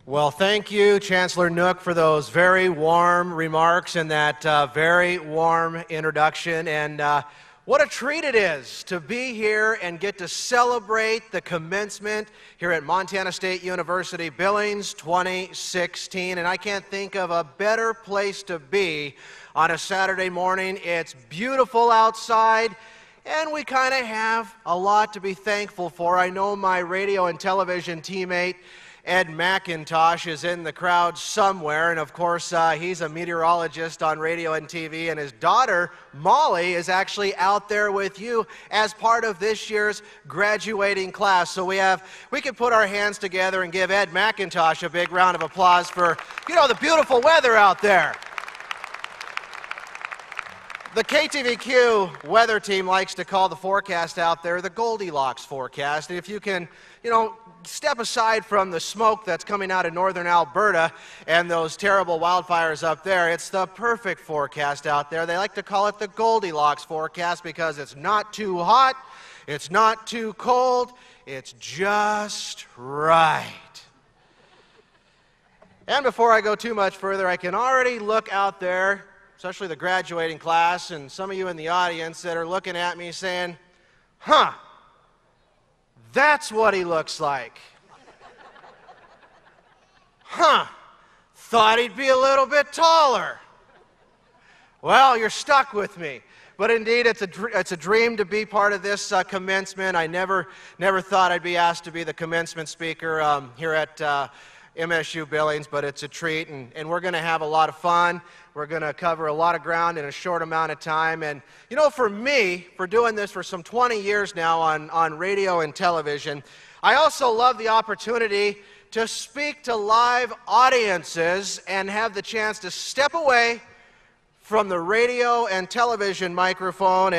Well, thank you, Chancellor Nook, for those very warm remarks and that very warm introduction. And what a treat it is to be here and get to celebrate the commencement here at Montana State University Billings 2016. And I can't think of a better place to be on a Saturday morning. It's beautiful outside, and we kind of have a lot to be thankful for. I know my radio and television teammate Ed McIntosh is in the crowd somewhere, and of course he's a meteorologist on radio and TV, and his daughter Molly is actually out there with you as part of this year's graduating class. So we can put our hands together and give Ed McIntosh a big round of applause for, the beautiful weather out there. The KTVQ weather team likes to call the forecast out there the Goldilocks forecast. And if you can, step aside from the smoke that's coming out of northern Alberta and those terrible wildfires up there, it's the perfect forecast out there. They like to call it the Goldilocks forecast because it's not too hot, it's not too cold, it's just right. And before I go too much further, I can already look out there, especially the graduating class and some of you in the audience that are looking at me saying, that's what he looks like. Thought he'd be a little bit taller. Well, you're stuck with me. But indeed, it's a dream to be part of this commencement. I never thought I'd be asked to be the commencement speaker here at MSU Billings, but it's a treat, and we're going to have a lot of fun. We're going to cover a lot of ground in a short amount of time. And, for me, for doing this for some 20 years now on radio and television, I also love the opportunity to speak to live audiences and have the chance to step away from the radio and television microphone,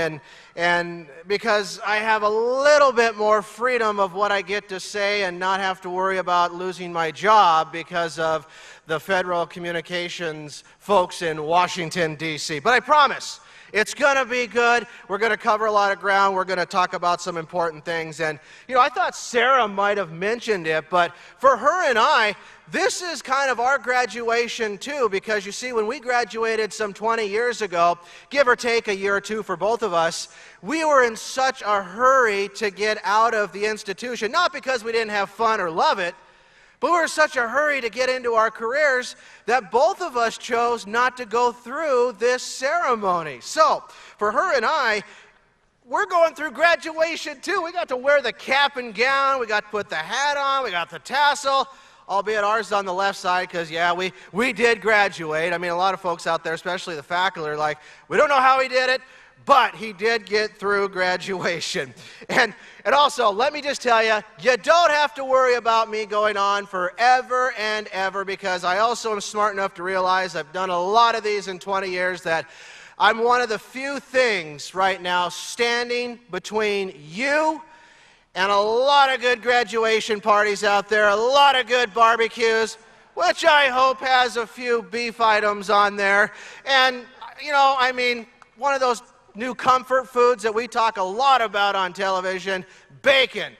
and because I have a little bit more freedom of what I get to say and not have to worry about losing my job because of the federal communications folks in Washington, D.C. But I promise, it's going to be good. We're going to cover a lot of ground. We're going to talk about some important things. And, I thought Sarah might have mentioned it, but for her and I, this is kind of our graduation too, because you see, when we graduated some 20 years ago, give or take a year or two for both of us, we were in such a hurry to get out of the institution, not because we didn't have fun or love it, but we were in such a hurry to get into our careers that both of us chose not to go through this ceremony. So, for her and I, we're going through graduation too. We got to wear the cap and gown, we got to put the hat on, we got the tassel, albeit ours on the left side because, we did graduate. I mean, a lot of folks out there, especially the faculty, are like, we don't know how he did it, but he did get through graduation. And also, let me just tell you, you don't have to worry about me going on forever and ever, because I also am smart enough to realize, I've done a lot of these in 20 years, that I'm one of the few things right now standing between you and a lot of good graduation parties out there, a lot of good barbecues, which I hope has a few beef items on there. And, one of those new comfort foods that we talk a lot about on television, bacon.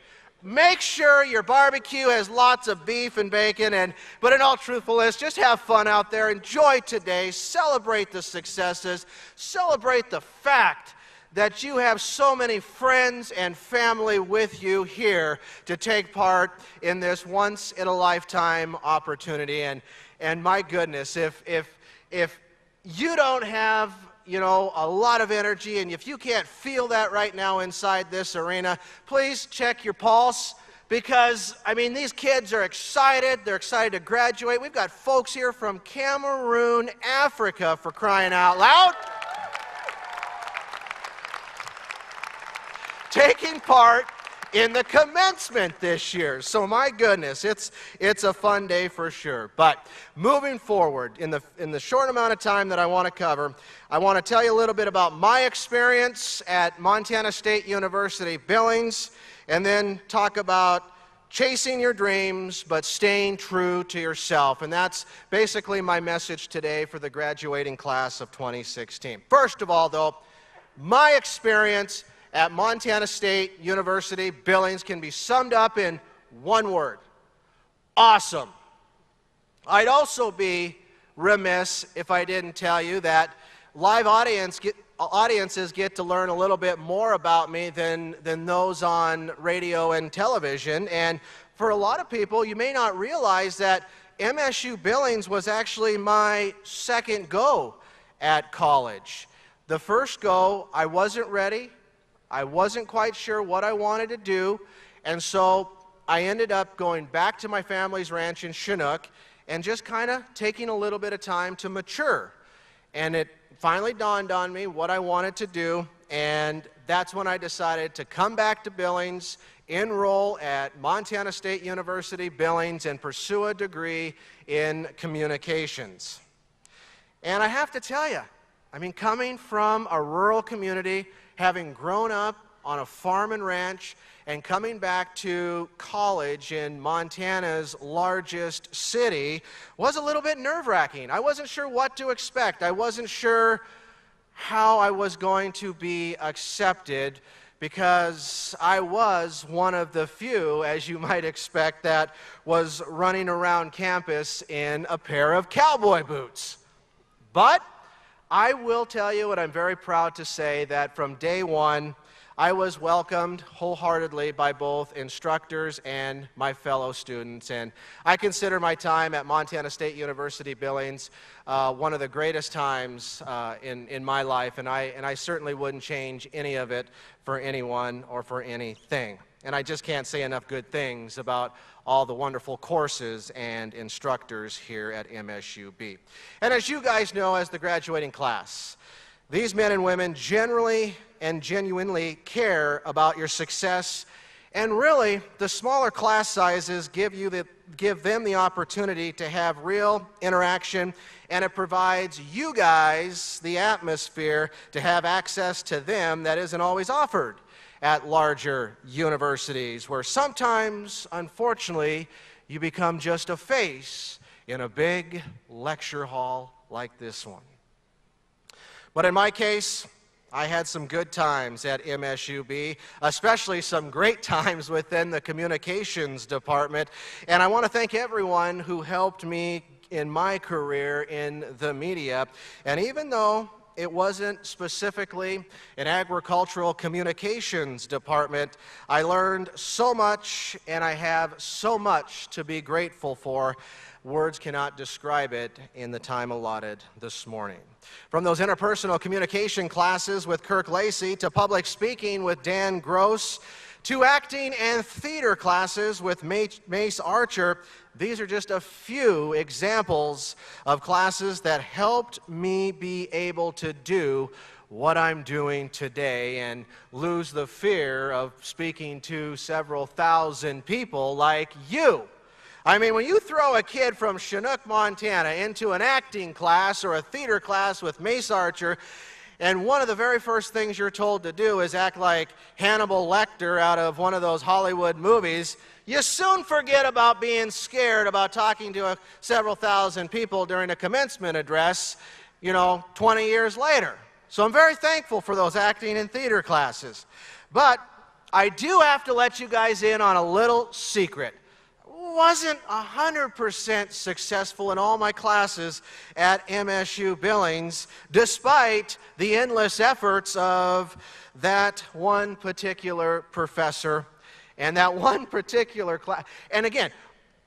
Make sure your barbecue has lots of beef and bacon, but in all truthfulness, just have fun out there, enjoy today, celebrate the successes, celebrate the fact that you have so many friends and family with you here to take part in this once-in-a-lifetime opportunity. And my goodness, if you don't have a lot of energy, and if you can't feel that right now inside this arena, please check your pulse, because, these kids are excited. They're excited to graduate. We've got folks here from Cameroon, Africa, for crying out loud, taking part in the commencement this year. So my goodness, it's a fun day for sure. But moving forward, in the short amount of time that I want to cover, I want to tell you a little bit about my experience at Montana State University Billings, and then talk about chasing your dreams but staying true to yourself. And that's basically my message today for the graduating class of 2016. First of all, though, my experience at Montana State University Billings can be summed up in one word: awesome. I'd also be remiss if I didn't tell you that live audiences get to learn a little bit more about me than those on radio and television. And for a lot of people, you may not realize that MSU Billings was actually my second go at college. The first go, I wasn't ready. I wasn't quite sure what I wanted to do. And so I ended up going back to my family's ranch in Chinook and just kind of taking a little bit of time to mature. And it finally dawned on me what I wanted to do, and that's when I decided to come back to Billings, enroll at Montana State University, Billings, and pursue a degree in communications. And I have to tell you, I mean, coming from a rural community, having grown up on a farm and ranch, and coming back to college in Montana's largest city was a little bit nerve-wracking. I wasn't sure what to expect. I wasn't sure how I was going to be accepted, because I was one of the few, as you might expect, that was running around campus in a pair of cowboy boots. But I will tell you, and I'm very proud to say, that from day one, I was welcomed wholeheartedly by both instructors and my fellow students. And I consider my time at Montana State University, Billings, one of the greatest times in my life, and I certainly wouldn't change any of it for anyone or for anything. And I just can't say enough good things about all the wonderful courses and instructors here at MSUB. And as you guys know, as the graduating class, these men and women generally and genuinely care about your success, and really, the smaller class sizes give them the opportunity to have real interaction, and it provides you guys the atmosphere to have access to them that isn't always offered at larger universities, where sometimes, unfortunately, you become just a face in a big lecture hall like this one. But in my case, I had some good times at MSUB, especially some great times within the communications department. And I want to thank everyone who helped me in my career in the media. And even though it wasn't specifically an agricultural communications department, I learned so much, and I have so much to be grateful for. Words cannot describe it in the time allotted this morning. From those interpersonal communication classes with Kirk Lacey, to public speaking with Dan Gross, to acting and theater classes with Mace Archer, these are just a few examples of classes that helped me be able to do what I'm doing today and lose the fear of speaking to several thousand people like you. I mean, when you throw a kid from Chinook, Montana into an acting class or a theater class with Mace Archer, and one of the very first things you're told to do is act like Hannibal Lecter out of one of those Hollywood movies, you soon forget about being scared about talking to several thousand people during a commencement address, 20 years later. So I'm very thankful for those acting and theater classes. But I do have to let you guys in on a little secret. Wasn't 100% successful in all my classes at MSU Billings, despite the endless efforts of that one particular professor and that one particular class. And again,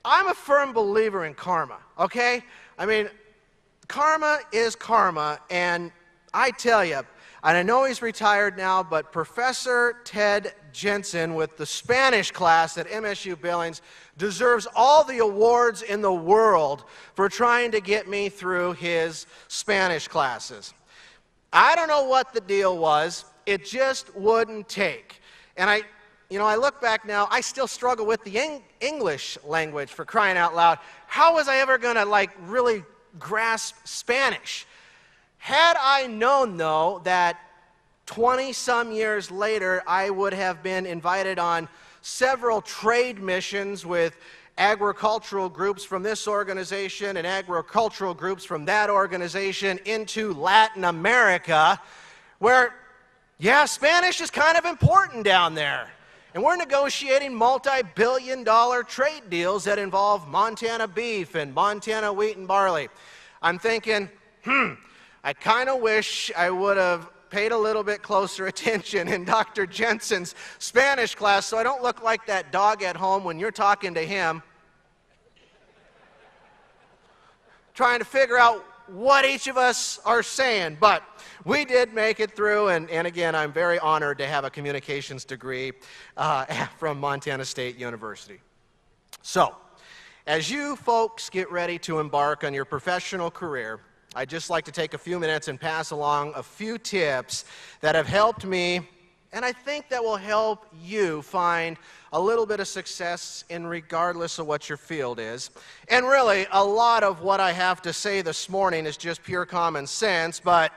I'm a firm believer in karma, okay? I mean, karma is karma, and I tell you, and I know he's retired now, but Professor Ted Jensen with the Spanish class at MSU Billings deserves all the awards in the world for trying to get me through his Spanish classes. I don't know what the deal was. It just wouldn't take. And I look back now, I still struggle with the English language, for crying out loud. How was I ever going to really grasp Spanish? Had I known, though, that 20-some years later, I would have been invited on several trade missions with agricultural groups from this organization and agricultural groups from that organization into Latin America, where, yeah, Spanish is kind of important down there. And we're negotiating multi-billion-dollar trade deals that involve Montana beef and Montana wheat and barley. I'm thinking, I kind of wish I would have paid a little bit closer attention in Dr. Jensen's Spanish class so I don't look like that dog at home when you're talking to him, trying to figure out what each of us are saying. But we did make it through, and again, I'm very honored to have a communications degree from Montana State University. So, as you folks get ready to embark on your professional career, I'd just like to take a few minutes and pass along a few tips that have helped me, and I think that will help you find a little bit of success in regardless of what your field is. And really, a lot of what I have to say this morning is just pure common sense, but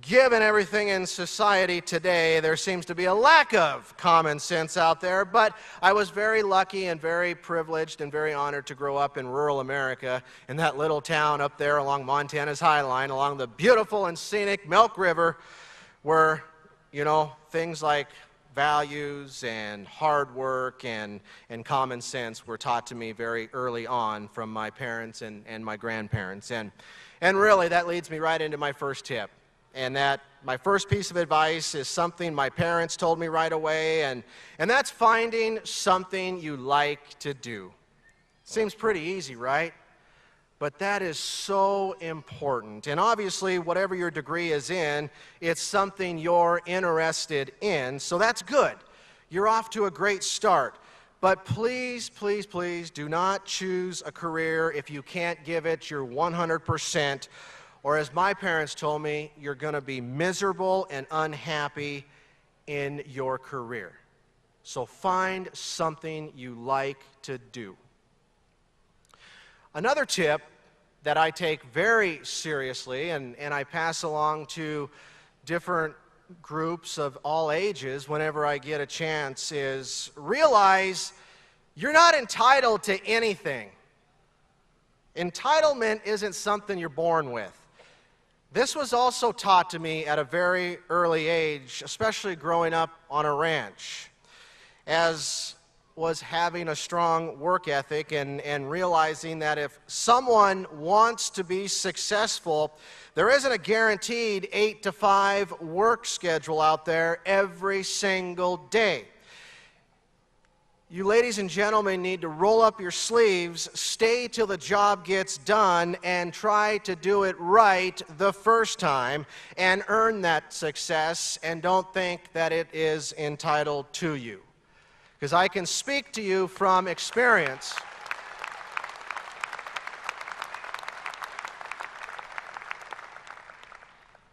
given everything in society today, there seems to be a lack of common sense out there. But I was very lucky and very privileged and very honored to grow up in rural America in that little town up there along Montana's High Line, along the beautiful and scenic Milk River, where, you know, things like values and hard work and common sense were taught to me very early on from my parents and my grandparents. And really, that leads me right into my first tip. And that my first piece of advice is something my parents told me right away, and that's finding something you like to do. Seems pretty easy, right? But that is so important. And obviously, whatever your degree is in, it's something you're interested in, so that's good. You're off to a great start. But please, please, please do not choose a career if you can't give it your 100%. Or as my parents told me, you're going to be miserable and unhappy in your career. So find something you like to do. Another tip that I take very seriously and I pass along to different groups of all ages whenever I get a chance is realize you're not entitled to anything. Entitlement isn't something you're born with. This was also taught to me at a very early age, especially growing up on a ranch, as was having a strong work ethic and realizing that if someone wants to be successful, there isn't a guaranteed 8 to 5 work schedule out there every single day. You ladies and gentlemen need to roll up your sleeves, stay till the job gets done, and try to do it right the first time and earn that success, and don't think that it is entitled to you. Because I can speak to you from experience.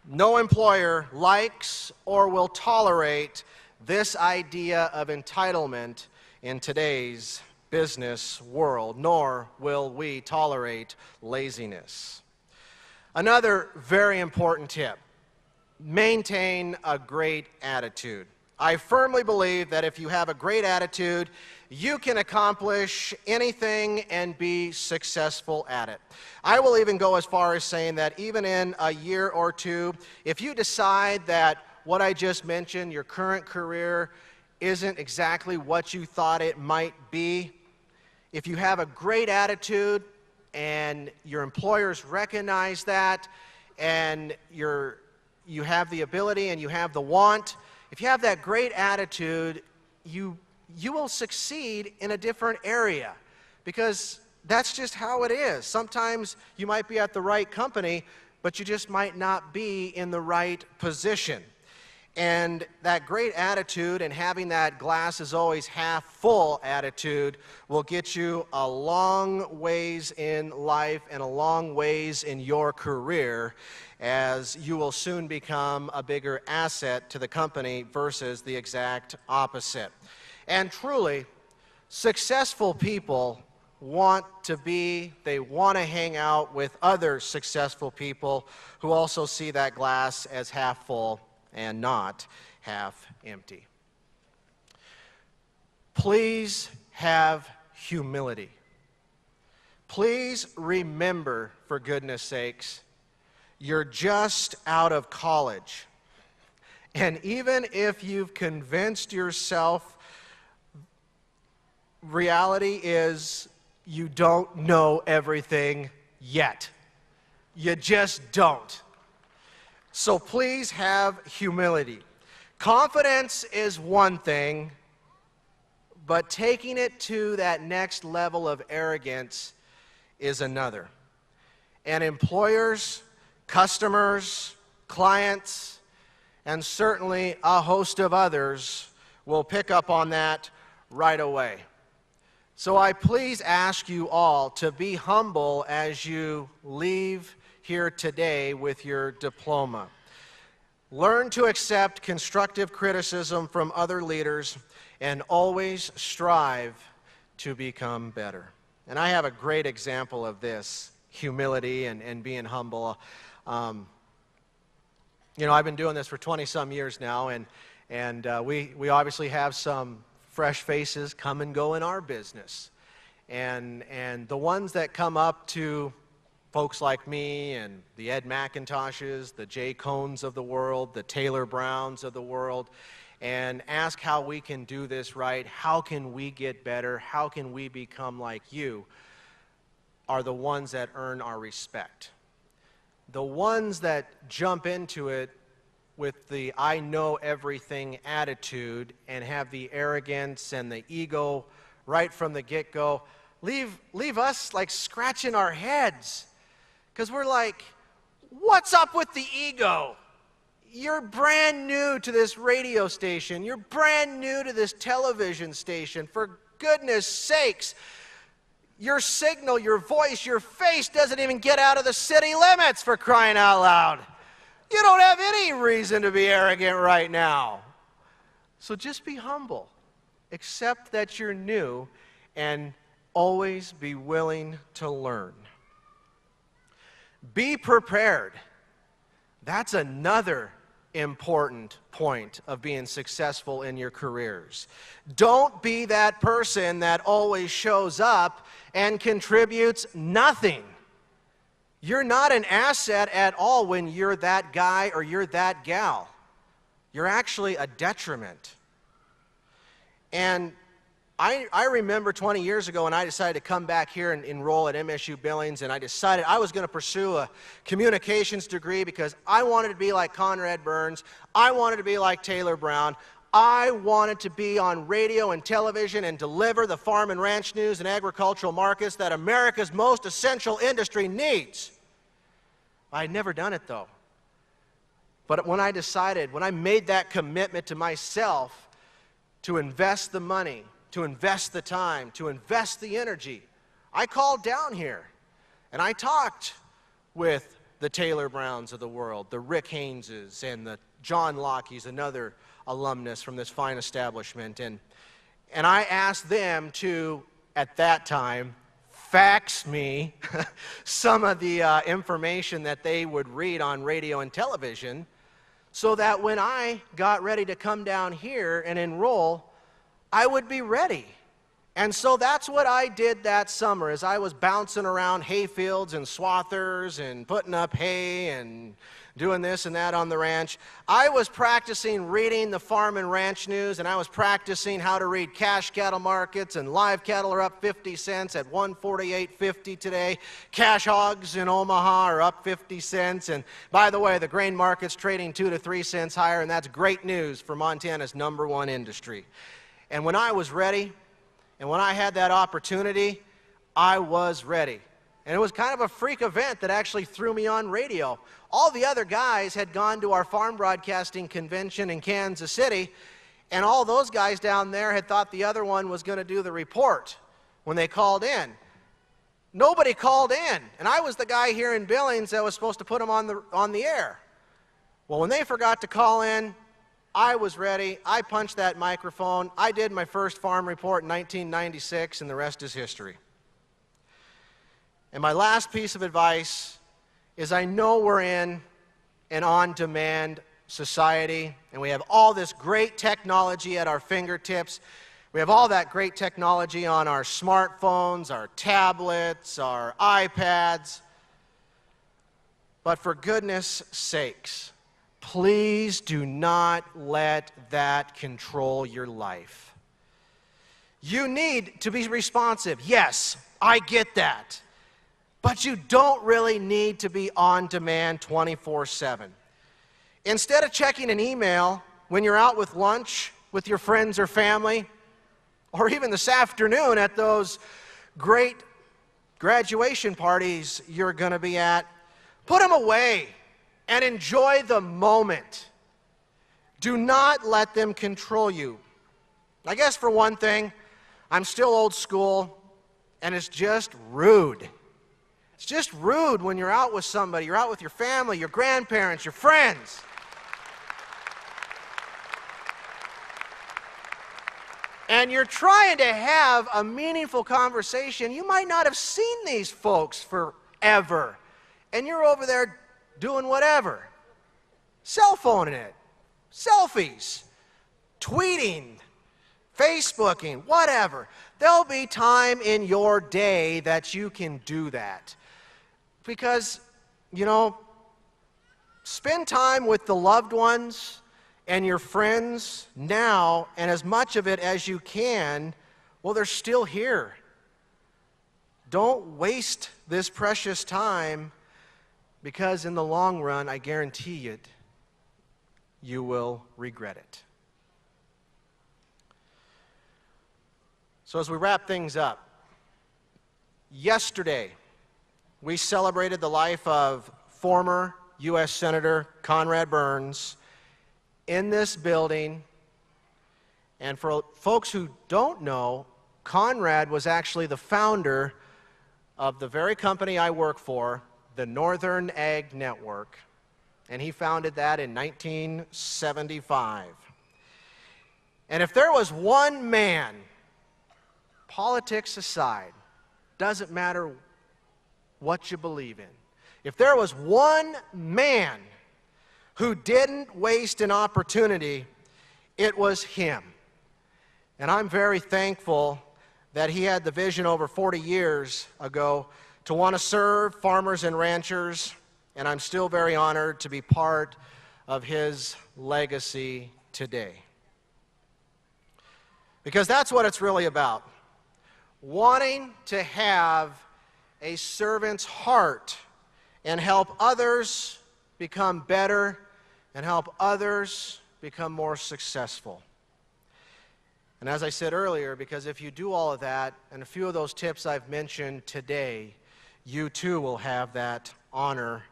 No employer likes or will tolerate this idea of entitlement in today's business world, nor will we tolerate laziness. Another very important tip, maintain a great attitude. I firmly believe that if you have a great attitude, you can accomplish anything and be successful at it. I will even go as far as saying that even in a year or two, if you decide that what I just mentioned, your current career, isn't exactly what you thought it might be, if you have a great attitude and your employers recognize that and you have the ability and you have the want, if you have that great attitude, you will succeed in a different area, because that's just how it is. Sometimes you might be at the right company, but you just might not be in the right position. And that great attitude and having that glass is always half full attitude will get you a long ways in life and a long ways in your career, as you will soon become a bigger asset to the company versus the exact opposite. And truly, successful people want to hang out with other successful people who also see that glass as half full and not half empty. Please have humility. Please remember, for goodness sakes, you're just out of college. And even if you've convinced yourself reality is you don't know everything yet. You just don't. So please have humility. Confidence is one thing, but taking it to that next level of arrogance is another. And employers, customers, clients, and certainly a host of others will pick up on that right away. So I please ask you all to be humble as you leave here today with your diploma. Learn to accept constructive criticism from other leaders and always strive to become better. And I have a great example of this, humility and being humble. I've been doing this for 20-some years now, and we obviously have some fresh faces come and go in our business. And the ones that come up to folks like me and the Ed McIntoshes, the Jay Cohns of the world, the Taylor Browns of the world, and ask how we can do this right, how can we get better, how can we become like you, are the ones that earn our respect. The ones that jump into it with the I know everything attitude and have the arrogance and the ego right from the get-go, leave us like scratching our heads, because we're like, what's up with the ego? You're brand new to this radio station. You're brand new to this television station. For goodness sakes, your signal, your voice, your face doesn't even get out of the city limits, for crying out loud. You don't have any reason to be arrogant right now. So just be humble. Accept that you're new and always be willing to learn. Be prepared. That's another important point of being successful in your careers. Don't be that person that always shows up and contributes nothing. You're not an asset at all when you're that guy or you're that gal. You're actually a detriment. And I remember 20 years ago when I decided to come back here and enroll at MSU Billings, and I decided I was going to pursue a communications degree because I wanted to be like Conrad Burns. I wanted to be like Taylor Brown. I wanted to be on radio and television and deliver the farm and ranch news and agricultural markets that America's most essential industry needs. I had never done it, though. But when I made that commitment to myself to invest the money, to invest the time, to invest the energy, I called down here and I talked with the Taylor Browns of the world, the Rick Hayneses, and the John Lockheys, another alumnus from this fine establishment. And I asked them to, at that time, fax me some of the information that they would read on radio and television, so that when I got ready to come down here and enroll, I would be ready. And so that's what I did that summer, as I was bouncing around hay fields and swathers and putting up hay and doing this and that on the ranch. I was practicing reading the farm and ranch news, and I was practicing how to read cash cattle markets, and live cattle are up 50 cents at $148.50 today. Cash hogs in Omaha are up 50 cents. And by the way, the grain market's trading 2 to 3 cents higher, and that's great news for Montana's #1 industry. And when I was ready, and when I had that opportunity, I was ready. And it was kind of a freak event that actually threw me on radio. All the other guys had gone to our farm broadcasting convention in Kansas City, and all those guys down there had thought the other one was going to do the report when they called in. Nobody called in, and I was the guy here in Billings that was supposed to put them on the air. Well, when they forgot to call in, I was ready. I punched that microphone. I did my first farm report in 1996, and the rest is history. And my last piece of advice is, I know we're in an on-demand society, and we have all this great technology at our fingertips. We have all that great technology on our smartphones, our tablets, our iPads. But for goodness sakes, please do not let that control your life. You need to be responsive. Yes, I get that. But you don't really need to be on demand 24/7. Instead of checking an email when you're out with lunch with your friends or family, or even this afternoon at those great graduation parties you're going to be at, put them away and enjoy the moment. Do not let them control you. I guess for one thing, I'm still old school, and it's just rude. It's just rude when you're out with somebody, you're out with your family, your grandparents, your friends. And you're trying to have a meaningful conversation. You might not have seen these folks forever, and you're over there doing whatever. Cell phoning it, selfies, tweeting, Facebooking, whatever. There'll be time in your day that you can do that. Because, spend time with the loved ones and your friends now, and as much of it as you can, well, they're still here. Don't waste this precious time, because in the long run, I guarantee it, you will regret it. So as we wrap things up, yesterday we celebrated the life of former U.S. Senator Conrad Burns in this building. And for folks who don't know, Conrad was actually the founder of the very company I work for, the Northern Ag Network. And he founded that in 1975. And if there was one man, politics aside, doesn't matter what you believe in, if there was one man who didn't waste an opportunity, it was him. And I'm very thankful that he had the vision over 40 years ago to want to serve farmers and ranchers, and I'm still very honored to be part of his legacy today. Because that's what it's really about. Wanting to have a servant's heart and help others become better and help others become more successful. And as I said earlier, because if you do all of that, and a few of those tips I've mentioned today, you too will have that honor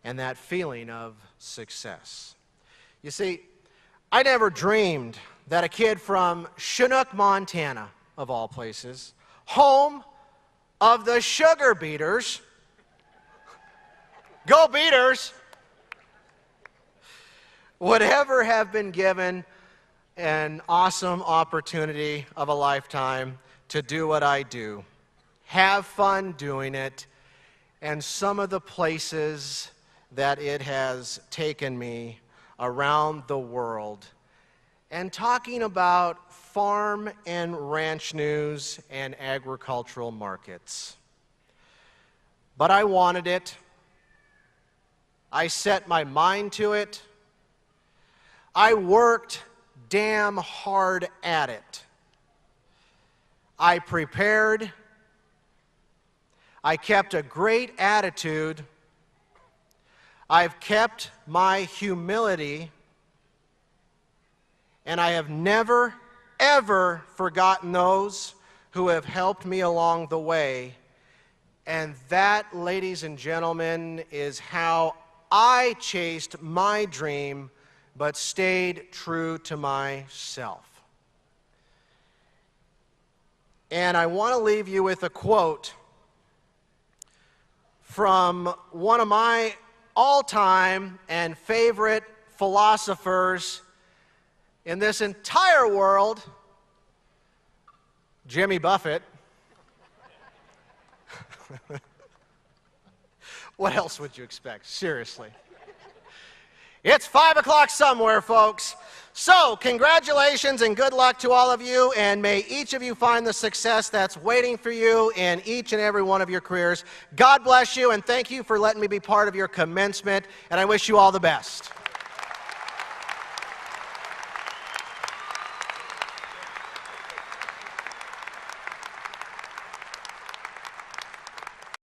and that feeling of success. You see, I never dreamed that a kid from Chinook, Montana, of all places, home of the Sugar Beaters, go Beaters, would ever have been given an awesome opportunity of a lifetime to do what I do, have fun doing it, and some of the places that it has taken me around the world, and talking about farm and ranch news and agricultural markets. But I wanted it. I set my mind to it. I worked damn hard at it. I prepared. I kept a great attitude. I've kept my humility. And I have never, ever forgotten those who have helped me along the way. And that, ladies and gentlemen, is how I chased my dream, but stayed true to myself. And I want to leave you with a quote from one of my all-time and favorite philosophers in this entire world, Jimmy Buffett. What else would you expect? Seriously. It's 5 o'clock somewhere, folks. So, congratulations and good luck to all of you, and may each of you find the success that's waiting for you in each and every one of your careers. God bless you, and thank you for letting me be part of your commencement, and I wish you all the best.